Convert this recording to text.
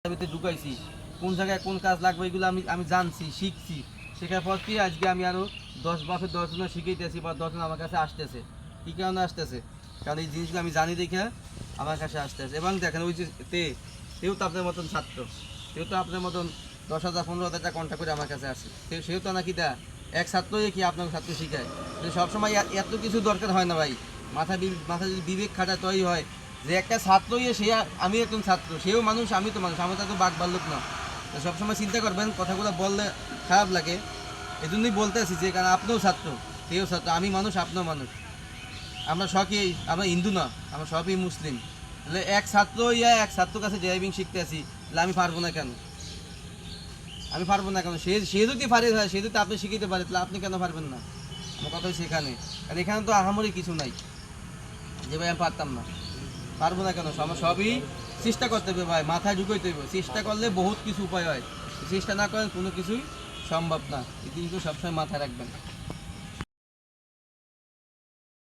ভিতরে ঢুকাইছি, কোন জায়গায় কোন কাজ লাগবে এগুলো আমি আমি জানছি, শিখছি। শেখার পর কি আজকে আমি আরও 10 শিখাইতেছি বা 10জন আমার কাছে আসতেছে। কী কারণে আসতেছে? কারণ এই জিনিসগুলো আমি জানি দেখে আমার কাছে আসতেছে। এবং দেখেন ওই যে সেও তো আপনার মতন ছাত্র, সেও তো আপনার মতন 10,000 15,000 টাকা কন্ট্যাক্ট করে আমার কাছে আসে। সেও তো নাকি তা এক ছাত্রই কি আপনার ছাত্র শিখায়। সবসময় এত কিছু দরকার হয় না ভাই। মাথা যদি বিবেক খাটা তৈরি হয় যে একটা ছাত্রই সে, আমি একজন ছাত্র, সেও মানুষ, আমি তো মানুষ, আমার তো বাঘ ভাল্লুক না। তো সবসময় চিন্তা করবেন, কথাগুলো বললে খারাপ লাগে, এই জন্যই বলতে আছি যে কারণ আপনিও ছাত্র, সেও ছাত্র, আমি মানুষ, আপনিও মানুষ। আমরা সবই, আমরা হিন্দু না, আমরা সবই মুসলিম। তাহলে এক ছাত্র এক ছাত্রের কাছে ড্রাইভিং শিখতে আসি, তাহলে আমি পারবো না কেন? আমি পারবো না কেন? সে যদি পারে, সে যদি আপনি শিখিতে পারে, তাহলে আপনি কেন পারবেন না? আমার কথা হচ্ছে এখানে, কারণ এখানে তো আহামরি কিছু নাই যে ভাই আমি পারতাম না। পারবো না কেন? আমার সবই চেষ্টা করতে হবে ভাই, মাথায় ঢুকাইতে হবে। চেষ্টা করলে বহুত কিছু উপায় হয়, চেষ্টা না করেন কোনো কিছুই সম্ভব না। এই জিনিসগুলো সবসময় মাথায় রাখবেন।